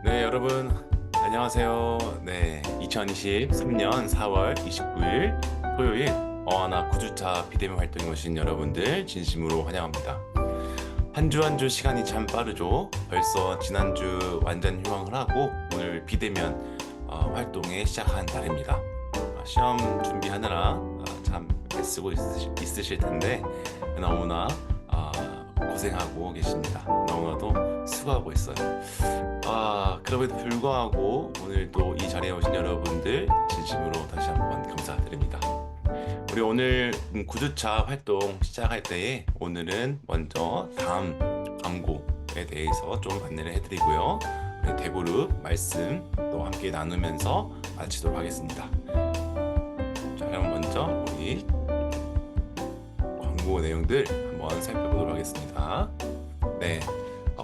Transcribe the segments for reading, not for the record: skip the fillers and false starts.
네, 여러분, 안녕하세요. 네, 2023년 4월 29일 토요일 어하나 9주차 비대면 활동에 오신 여러분들 진심으로 환영합니다. 한 주 한 주 시간이 참 빠르죠. 벌써 지난주 완전 휴강을 하고 오늘 비대면 활동에 시작한 날입니다. 시험 준비하느라 참 애쓰고 있으실 텐데 너무나 고생하고 계십니다. 너무나도 수고하고 있어요. 그럼에도 불구하고 오늘도 이 자리에 오신 여러분들 진심으로 다시 한번 감사드립니다. 우리 오늘 9주차 활동 시작할 때에 오늘은 먼저 다음 광고에 대해서 좀 안내를 해드리고요. 우리 대그룹 말씀 또 함께 나누면서 마치도록 하겠습니다. 자, 그럼 먼저 우리 광고 내용들 한번 살펴보도록 하겠습니다. 네.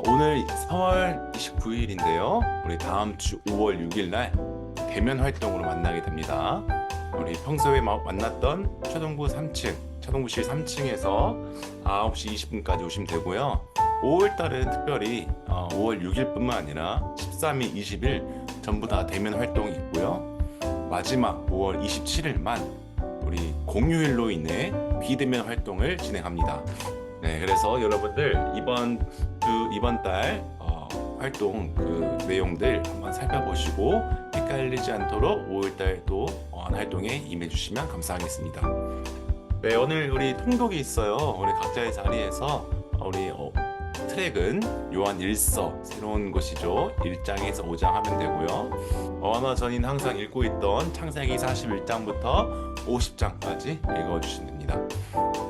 오늘 4월 29일인데요. 우리 다음 주 5월 6일 날 대면 활동으로 만나게 됩니다. 우리 평소에 만났던 차동구실 3층에서 9시 20분까지 오시면 되고요. 5월 달은 특별히 5월 6일뿐만 아니라 13일, 20일 전부 다 대면 활동이 있고요. 마지막 5월 27일만 우리 공휴일로 인해 비대면 활동을 진행합니다. 네, 그래서 여러분들 이번 달 활동 그 내용들 한번 살펴보시고 헷갈리지 않도록 5월달도 활동에 임해주시면 감사하겠습니다. 네, 오늘 우리 통독이 있어요. 우리 각자의 자리에서 우리 트랙은 요한 1서 새로운 것이죠. 1장에서 5장 하면 되고요. 언어 전인 항상 읽고 있던 창세기 41장부터 50장까지 읽어주시면 됩니다.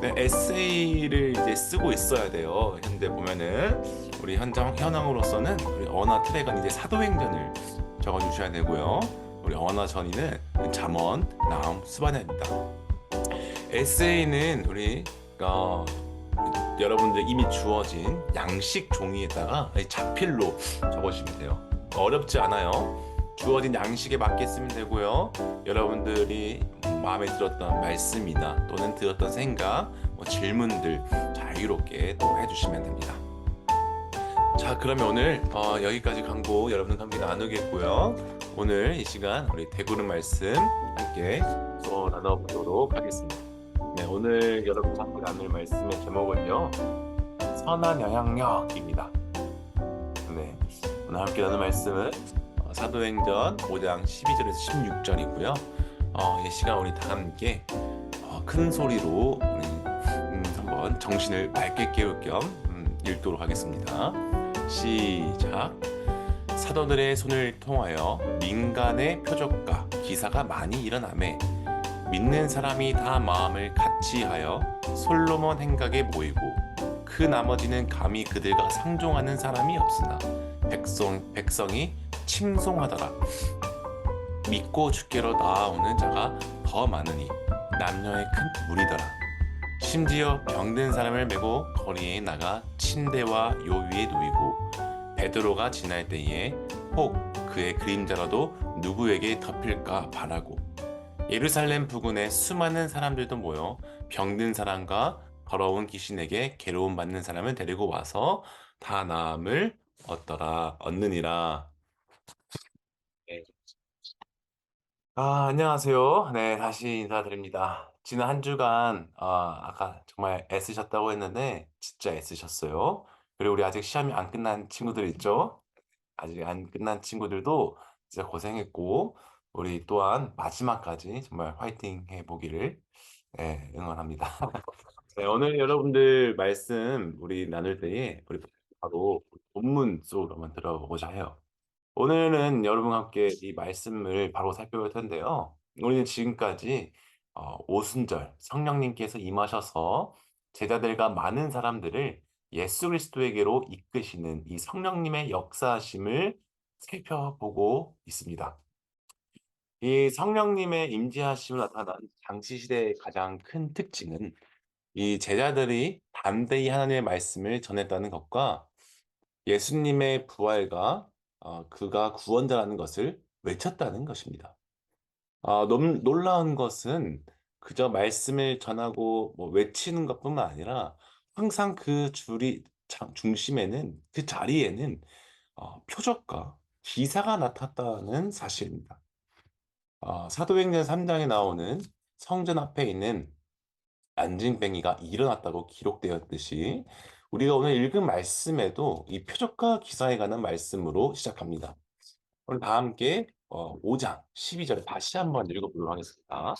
네, 에세이를 이제 쓰고 있어야 돼요. 현재 보면은 우리 현황으로서는 우리 언어 트랙은 이제 사도행전을 적어주셔야 되고요. 우리 언어 전인은 잠언, 나움, 스바냐입니다. 에세이는 우리 여러분들 이미 주어진 양식 종이에다가 자필로 적으시면 돼요. 어렵지 않아요. 주어진 양식에 맞게 쓰면 되고요. 여러분들이 마음에 들었던 말씀이나 또는 들었던 생각, 질문들 자유롭게 또 해주시면 됩니다. 자, 그러면 오늘 여기까지 광고 여러분들과 함께 나누겠고요. 오늘 이 시간 우리 대구름 말씀 함께 또 나눠보도록 하겠습니다. 네, 오늘 여러분과 함께 나눌 말씀의 제목은요, 선한 영향력입니다. 네, 오늘 함께 나눌 말씀은 사도행전 5장 12절에서 16절이고요. 이 시간 우리 다 함께 큰 소리로 우리 한번 정신을 맑게 깨울 겸 읽도록 하겠습니다. 시작. 사도들의 손을 통하여 민간의 표적과 기사가 많이 일어나매 믿는 사람이 다 마음을 같이하여 솔로몬 행각에 모이고 그 나머지는 감히 그들과 상종하는 사람이 없으나 백성이 칭송하더라. 믿고 주께로 나아오는 자가 더 많으니 남녀의 큰 무리더라. 심지어 병든 사람을 메고 거리에 나가 침대와 요 위에 누이고 베드로가 지날 때에 혹 그의 그림자라도 누구에게 덮일까 바라고 예루살렘 부근에 수많은 사람들도 모여 병든 사람과 더러운 귀신에게 괴로움 받는 사람을 데리고 와서 다 나음을 얻느니라. 네. 안녕하세요. 네, 다시 인사드립니다. 지난 한 주간 아까 정말 애쓰셨다고 했는데 진짜 애쓰셨어요. 그리고 우리 아직 시험이 안 끝난 친구들 있죠? 아직 안 끝난 친구들도 진짜 고생했고 우리 또한 마지막까지 정말 화이팅 해보기를 응원합니다. 네, 오늘 여러분들 말씀 우리 나눌 때에 우리 바로 본문 속으로 한번 들어보고자 해요. 오늘은 여러분과 함께 이 말씀을 바로 살펴볼 텐데요. 우리는 지금까지 오순절 성령님께서 임하셔서 제자들과 많은 사람들을 예수 그리스도에게로 이끄시는 이 성령님의 역사하심을 살펴보고 있습니다. 이 성령님의 임재하심을 나타난 장시시대의 가장 큰 특징은 이 제자들이 담대히 하나님의 말씀을 전했다는 것과 예수님의 부활과 그가 구원자라는 것을 외쳤다는 것입니다. 놀라운 것은 그저 말씀을 전하고 뭐 외치는 것뿐만 아니라 항상 중심에는 그 자리에는 표적과 기사가 나탔다는 사실입니다. 사도행전 3장에 나오는 성전 앞에 있는 안진뱅이가 일어났다고 기록되었듯이 우리가 오늘 읽은 말씀에도 이 표적과 기사에 관한 말씀으로 시작합니다. 오늘 다 함께 5장 12절 다시 한번 읽어보도록 하겠습니다.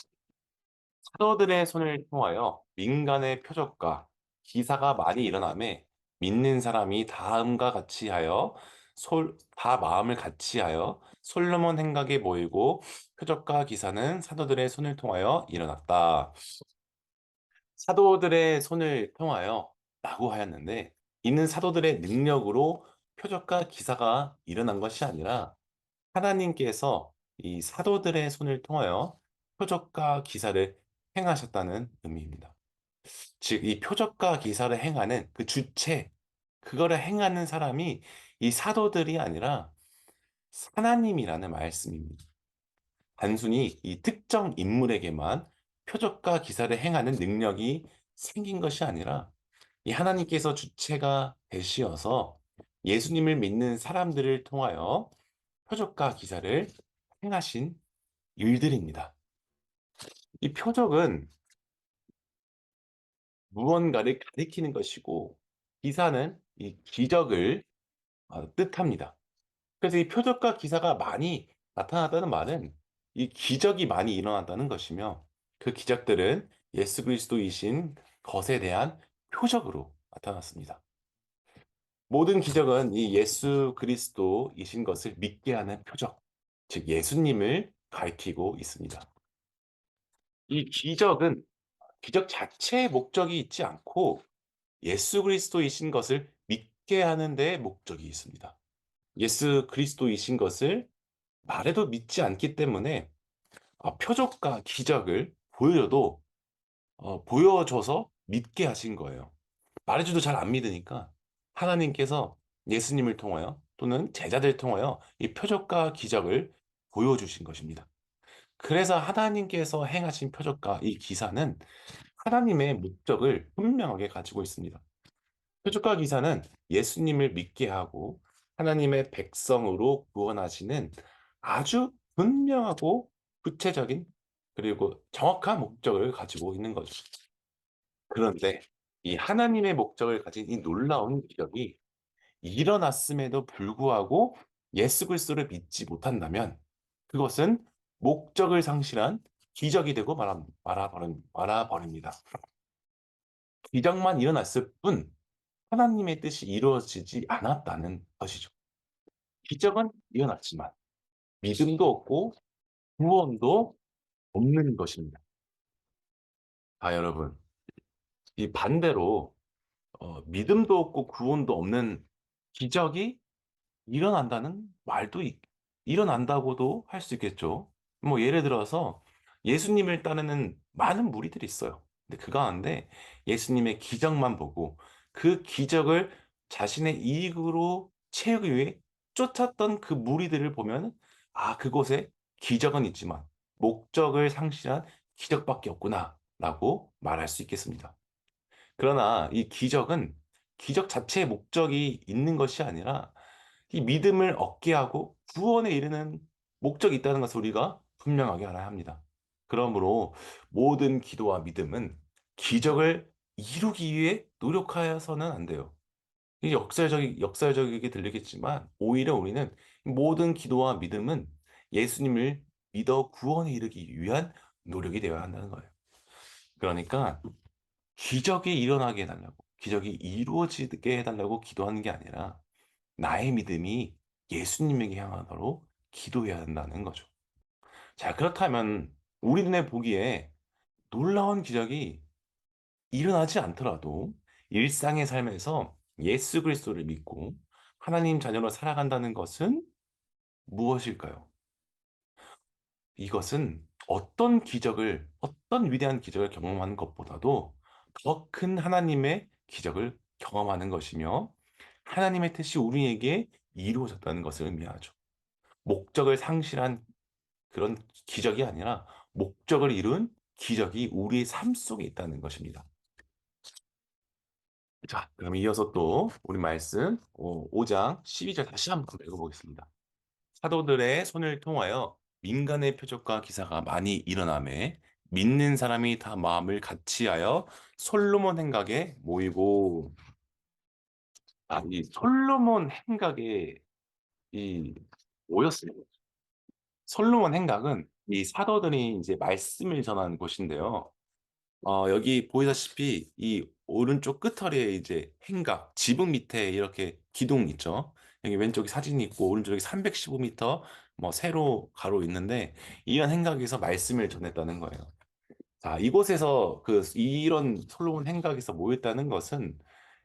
사도들의 손을 통하여 민간의 표적과 기사가 많이 일어나매 믿는 사람이 다음과 같이 하여 다 마음을 같이 하여 솔로몬 행각에 모이고 표적과 기사는 사도들의 손을 통하여 일어났다. 사도들의 손을 통하여 라고 하였는데 이는 사도들의 능력으로 표적과 기사가 일어난 것이 아니라 하나님께서 이 사도들의 손을 통하여 표적과 기사를 행하셨다는 의미입니다. 즉, 이 표적과 기사를 행하는 그 주체, 그거를 행하는 사람이 이 사도들이 아니라 하나님이라는 말씀입니다. 단순히 이 특정 인물에게만 표적과 기사를 행하는 능력이 생긴 것이 아니라 이 하나님께서 주체가 되시어서 예수님을 믿는 사람들을 통하여 표적과 기사를 행하신 일들입니다. 이 표적은 무언가를 가리키는 것이고 기사는 이 기적을 뜻합니다. 그래서 이 표적과 기사가 많이 나타났다는 말은 이 기적이 많이 일어났다는 것이며 그 기적들은 예수 그리스도이신 것에 대한 표적으로 나타났습니다. 모든 기적은 이 예수 그리스도이신 것을 믿게 하는 표적, 즉 예수님을 가리키고 있습니다. 이 기적 자체의 목적이 있지 않고 예수 그리스도이신 것을 믿게 하는 데 목적이 있습니다. 예수 그리스도이신 것을 말해도 믿지 않기 때문에 표적과 기적을 보여줘서 믿게 하신 거예요. 말해줘도 잘 안 믿으니까 하나님께서 예수님을 통하여 또는 제자들 통하여 이 표적과 기적을 보여주신 것입니다. 그래서 하나님께서 행하신 표적과 이 기사는 하나님의 목적을 분명하게 가지고 있습니다. 표적과 기사는 예수님을 믿게 하고 하나님의 백성으로 구원하시는 아주 분명하고 구체적인 그리고 정확한 목적을 가지고 있는 거죠. 그런데 이 하나님의 목적을 가진 이 놀라운 기적이 일어났음에도 불구하고 예수 그리스도를 믿지 못한다면 그것은 목적을 상실한 기적이 되고 말아버립니다. 기적만 일어났을 뿐 하나님의 뜻이 이루어지지 않았다는 것이죠. 기적은 일어났지만 믿음도 없고 구원도 없는 것입니다. 여러분, 이 반대로 믿음도 없고 구원도 없는 기적이 일어난다는 말도 일어난다고도 할 수 있겠죠. 뭐 예를 들어서 예수님을 따르는 많은 무리들이 있어요. 근데 그 가운데 예수님의 기적만 보고 그 기적을 자신의 이익으로 채우기 위해 쫓았던 그 무리들을 보면 그곳에 기적은 있지만 목적을 상실한 기적밖에 없구나라고 말할 수 있겠습니다. 그러나 이 기적은 기적 자체의 목적이 있는 것이 아니라 이 믿음을 얻게 하고 구원에 이르는 목적이 있다는 것을 우리가 분명하게 알아야 합니다. 그러므로 모든 기도와 믿음은 기적을 이루기 위해 노력하여서는 안 돼요. 이게 역설적이게 들리겠지만 오히려 우리는 모든 기도와 믿음은 예수님을 믿어 구원에 이르기 위한 노력이 되어야 한다는 거예요. 그러니까 기적이 일어나게 해달라고, 기적이 이루어지게 해달라고 기도하는 게 아니라 나의 믿음이 예수님에게 향하도록 기도해야 한다는 거죠. 자, 그렇다면 우리 눈에 보기에 놀라운 기적이 일어나지 않더라도 일상의 삶에서 예수 그리스도를 믿고 하나님 자녀로 살아간다는 것은 무엇일까요? 이것은 어떤 위대한 기적을 경험하는 것보다도 더 큰 하나님의 기적을 경험하는 것이며 하나님의 뜻이 우리에게 이루어졌다는 것을 의미하죠. 목적을 상실한 그런 기적이 아니라 목적을 이룬 기적이 우리의 삶 속에 있다는 것입니다. 자, 그럼 이어서 또 우리 말씀 5장 12절 다시 한번 읽어보겠습니다. 사도들의 손을 통하여 민간의 표적과 기사가 많이 일어나매 믿는 사람이 다 마음을 같이하여 솔로몬 행각에 모이고 이 솔로몬 행각에 이 모였습니다. 솔로몬 행각은 이 사도들이 이제 말씀을 전하는 곳인데요. 여기 보이다시피 이 오른쪽 끝털에 이제 행각, 지붕 밑에 이렇게 기둥 있죠. 여기 왼쪽에 사진이 있고 오른쪽에 315m 뭐 세로 가로 있는데 이런 행각에서 말씀을 전했다는 거예요. 자, 이곳에서 이런 솔로몬 행각에서 모였다는 것은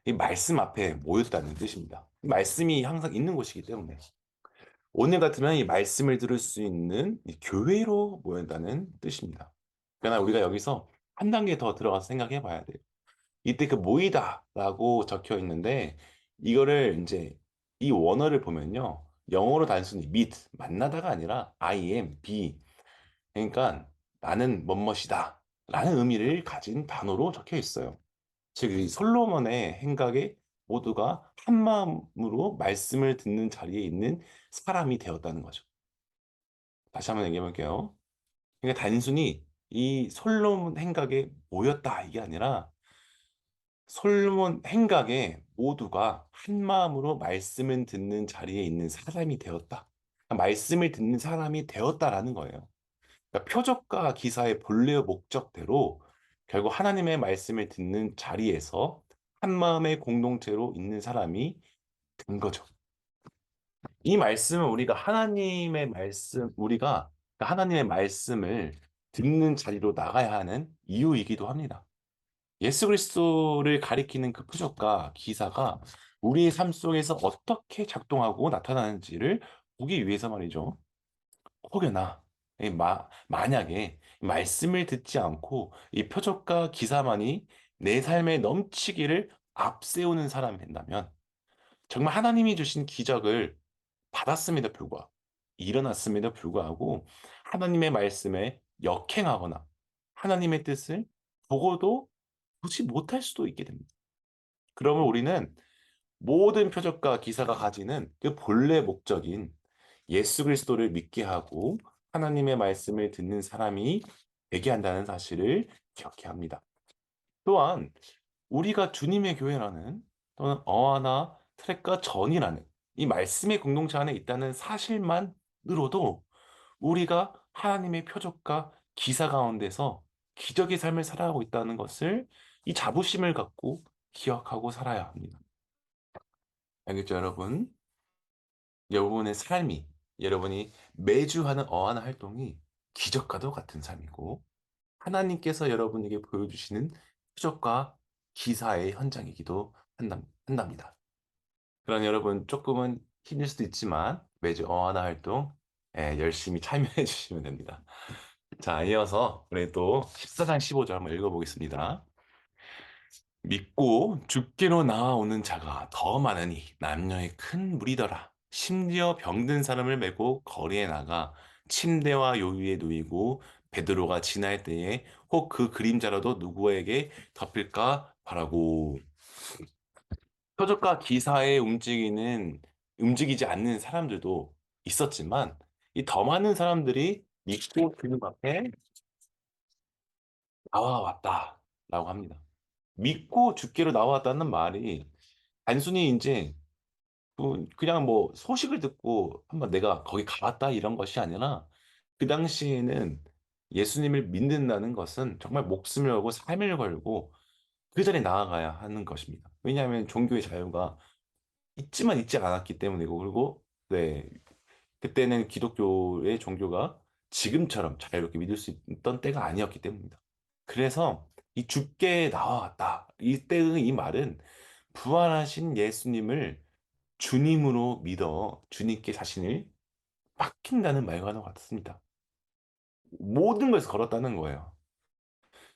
이 말씀 앞에 모였다는 뜻입니다. 말씀이 항상 있는 곳이기 때문에 오늘 같으면 이 말씀을 들을 수 있는 이 교회로 모였다는 뜻입니다. 그러나 우리가 여기서 한 단계 더 들어가서 생각해 봐야 돼요. 이때 그 모이다라고 적혀 있는데 이거를 이제 이 원어를 보면요. 영어로 단순히 meet, 만나다가 아니라 I am, be. 그러니까 나는 뭐뭇이다 라는 의미를 가진 단어로 적혀 있어요. 즉, 이 솔로몬의 행각에 모두가 한 마음으로 말씀을 듣는 자리에 있는 사람이 되었다는 거죠. 다시 한번 얘기해 볼게요. 그러니까 단순히 이 솔로몬 행각에 모였다 이게 아니라 솔로몬 행각에 모두가 한 마음으로 말씀을 듣는 자리에 있는 사람이 되었다. 그러니까 말씀을 듣는 사람이 되었다라는 거예요. 그러니까 표적과 기사의 본래의 목적대로 결국 하나님의 말씀을 듣는 자리에서 한 마음의 공동체로 있는 사람이 된 거죠. 이 말씀은 우리가 하나님의 말씀을 듣는 자리로 나가야 하는 이유이기도 합니다. 예수 그리스도를 가리키는 그 표적과 기사가 우리의 삶 속에서 어떻게 작동하고 나타나는지를 보기 위해서 말이죠. 혹여나 만약에 말씀을 듣지 않고 이 표적과 기사만이 내 삶에 넘치기를 앞세우는 사람이 된다면 정말 하나님이 주신 기적을 받았음에도 불구하고 일어났음에도 불구하고 하나님의 말씀에 역행하거나 하나님의 뜻을 보고도 보지 못할 수도 있게 됩니다. 그러면 우리는 모든 표적과 기사가 가지는 그 본래 목적인 예수 그리스도를 믿게 하고 하나님의 말씀을 듣는 사람이 되게 한다는 사실을 기억해야 합니다. 또한 우리가 주님의 교회라는 또는 어하나 트랙과 전이라는 이 말씀의 공동체 안에 있다는 사실만으로도 우리가 하나님의 표적과 기사 가운데서 기적의 삶을 살아가고 있다는 것을 이 자부심을 갖고 기억하고 살아야 합니다. 알겠죠, 여러분? 여러분의 삶이, 여러분이 매주 하는 어하나 활동이 기적과도 같은 삶이고, 하나님께서 여러분에게 보여주시는 표적과 기사의 현장이기도 한답니다. 그럼 여러분 조금은 힘들 수도 있지만 매주 어하나 활동 열심히 참여해 주시면 됩니다. 자, 이어서 우리 또 14장 15절 한번 읽어보겠습니다. 믿고 죽게로 나아오는 자가 더 많으니 남녀의 큰 무리더라. 심지어 병든 사람을 메고 거리에 나가 침대와 요위에 누이고 베드로가 지날 때에 혹 그 그림자라도 누구에게 덮일까 바라고. 표적과 기사에 움직이지 않는 사람들도 있었지만 이 더 많은 사람들이 믿고 주님 앞에 나와왔다라고 합니다. 믿고 죽기로 나왔다는 말이 단순히 이제 그냥 뭐 소식을 듣고 한번 내가 거기 가봤다 이런 것이 아니라 그 당시에는 예수님을 믿는다는 것은 정말 목숨을 걸고 삶을 걸고 그 자리에 나아가야 하는 것입니다. 왜냐하면 종교의 자유가 있지만 있지 않았기 때문이고 그리고 네 그때는 기독교의 종교가 지금처럼 자유롭게 믿을 수 있던 때가 아니었기 때문입니다. 그래서 이 주께 나아왔다. 이때의 이 말은 부활하신 예수님을 주님으로 믿어 주님께 자신을 맡긴다는 말과 같습니다. 모든 것을 걸었다는 거예요.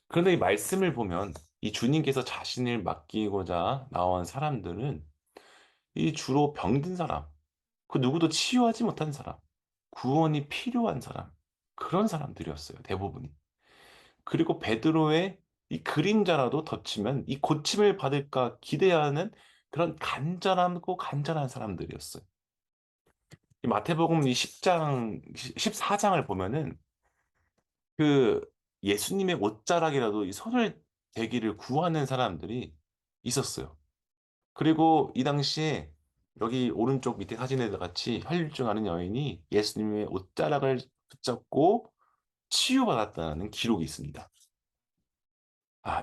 그런데 이 말씀을 보면 이 주님께서 자신을 맡기고자 나온 사람들은 이 주로 병든 사람, 그 누구도 치유하지 못한 사람, 구원이 필요한 사람, 그런 사람들이었어요, 대부분이. 그리고 베드로의 이 그림자라도 덮치면 이 고침을 받을까 기대하는 그런 간절하고 간절한 사람들이었어요. 이 마태복음 이 10장, 14장을 보면은 그 예수님의 옷자락이라도 이 손을 대기를 구하는 사람들이 있었어요. 그리고 이 당시에 여기 오른쪽 밑에 사진에 같이 혈류증하는 여인이 예수님의 옷자락을 붙잡고 치유받았다는 기록이 있습니다.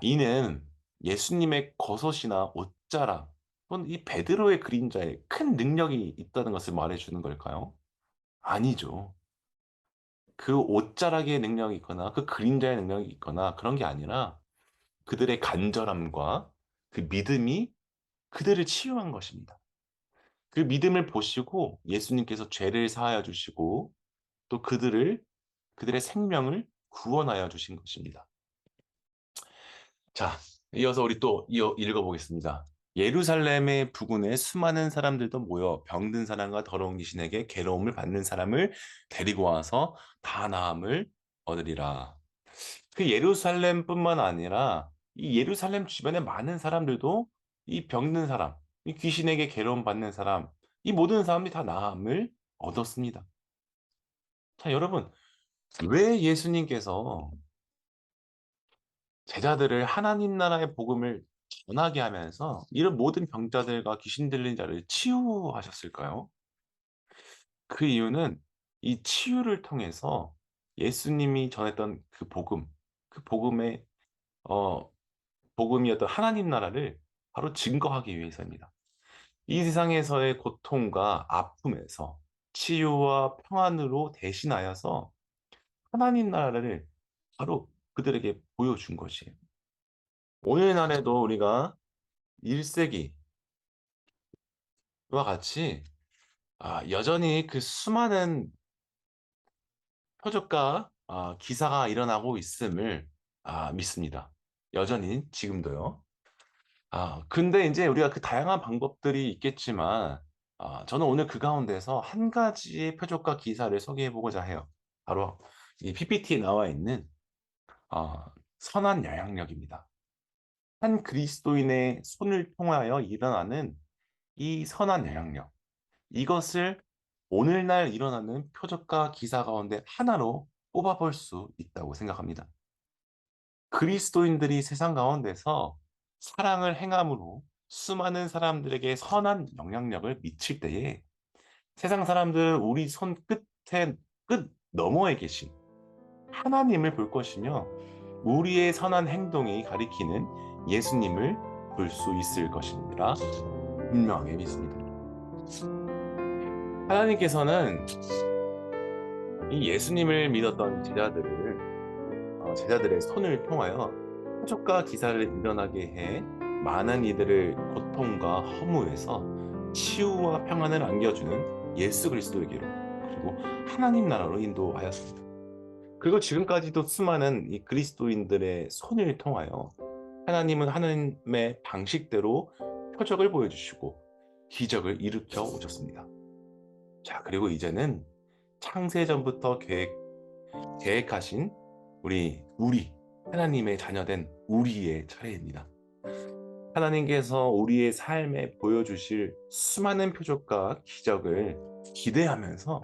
이는 예수님의 겉옷이나 옷자락 또는 이 베드로의 그림자에 큰 능력이 있다는 것을 말해주는 걸까요? 아니죠. 그 옷자락의 능력이 있거나 그 그림자의 능력이 있거나 그런 게 아니라 그들의 간절함과 그 믿음이 그들을 치유한 것입니다. 그 믿음을 보시고 예수님께서 죄를 사하여 주시고 또 그들의 생명을 구원하여 주신 것입니다. 자, 이어서 우리 또 읽어보겠습니다. 예루살렘의 부근에 수많은 사람들도 모여 병든 사람과 더러운 귀신에게 괴로움을 받는 사람을 데리고 와서 다 나음을 얻으리라. 그 예루살렘뿐만 아니라 이 예루살렘 주변의 많은 사람들도 이 병든 사람, 이 귀신에게 괴로움 받는 사람, 이 모든 사람들이 다 나음을 얻었습니다. 자, 여러분, 왜 예수님께서 제자들을 하나님 나라의 복음을 전하게 하면서 이런 모든 병자들과 귀신 들린 자를 치유하셨을까요? 그 이유는 이 치유를 통해서 예수님이 전했던 그 복음의 어, 복음이었던 하나님 나라를 바로 증거하기 위해서입니다. 이 세상에서의 고통과 아픔에서 치유와 평안으로 대신하여서 하나님 나라를 바로 그들에게 보여준 것이에요. 오늘날에도 우리가 1세기와 같이 여전히 그 수많은 표적과 기사가 일어나고 있음을 믿습니다. 여전히 지금도요. 근데 이제 우리가 그 다양한 방법들이 있겠지만, 저는 오늘 그 가운데서 한 가지의 표적과 기사를 소개해 보고자 해요. 바로 이 PPT에 나와 있는 선한 영향력입니다. 한 그리스도인의 손을 통하여 일어나는 이 선한 영향력. 이것을 오늘날 일어나는 표적과 기사 가운데 하나로 뽑아볼 수 있다고 생각합니다. 그리스도인들이 세상 가운데서 사랑을 행함으로 수많은 사람들에게 선한 영향력을 미칠 때에 세상 사람들은 우리 끝 너머에 계신 하나님을 볼 것이며 우리의 선한 행동이 가리키는 예수님을 볼 수 있을 것입니다. 분명히 믿습니다. 하나님께서는 이 예수님을 믿었던 제자들의 손을 통하여 표적과 기사를 일어나게 해 많은 이들을 고통과 허무에서 치유와 평안을 안겨주는 예수 그리스도에게로 그리고 하나님 나라로 인도하였습니다. 그리고 지금까지도 수많은 이 그리스도인들의 손을 통하여 하나님은 하나님의 방식대로 표적을 보여주시고 기적을 일으켜 오셨습니다. 자, 그리고 이제는 창세전부터 계획하신 우리 하나님의 자녀된 우리의 차례입니다. 하나님께서 우리의 삶에 보여주실 수많은 표적과 기적을 기대하면서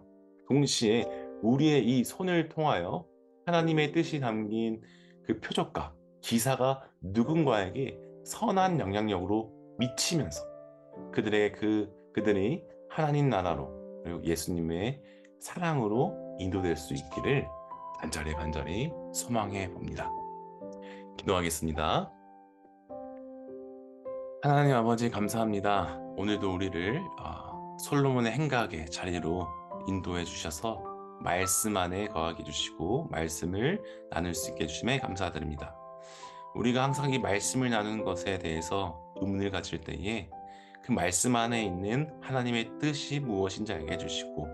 동시에 우리의 이 손을 통하여 하나님의 뜻이 담긴 그 표적과 기사가 누군가에게 선한 영향력으로 미치면서 그들이 하나님 나라로 그리고 예수님의 사랑으로 인도될 수 있기를 간절히 소망해 봅니다. 기도하겠습니다. 하나님 아버지 감사합니다. 오늘도 우리를 솔로몬의 행각의 자리로 인도해 주셔서 말씀 안에 거하게 해주시고 말씀을 나눌 수 있게 해주심에 감사드립니다. 우리가 항상 이 말씀을 나누는 것에 대해서 의문을 가질 때에 그 말씀 안에 있는 하나님의 뜻이 무엇인지 알게 해주시고,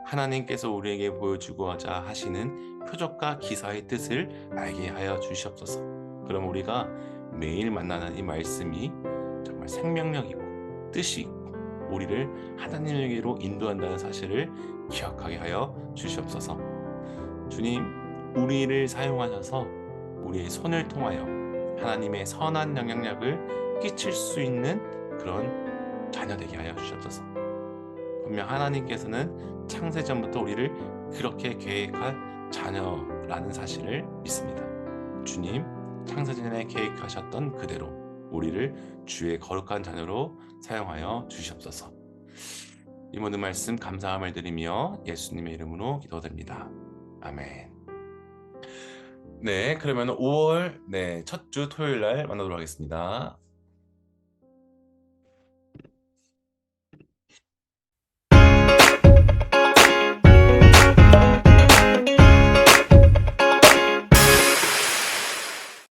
하나님께서 우리에게 보여주고자 하시는 표적과 기사의 뜻을 알게 하여 주시옵소서. 그럼 우리가 매일 만나는 이 말씀이 정말 생명력 있고 뜻이 있고 우리를 하나님에게로 인도한다는 사실을 기억하게 하여 주시옵소서. 주님, 우리를 사용하셔서 우리의 손을 통하여 하나님의 선한 영향력을 끼칠 수 있는 그런 자녀 되게 하여 주시옵소서. 분명 하나님께서는 창세전부터 우리를 그렇게 계획한 자녀라는 사실을 믿습니다. 주님, 창세전에 계획하셨던 그대로 우리를 주의 거룩한 자녀로 사용하여 주시옵소서. 이 모든 말씀 감사함을 드리며 예수님의 이름으로 기도드립니다. 아멘. 네, 그러면 5월 첫 주 토요일 날 만나도록 하겠습니다.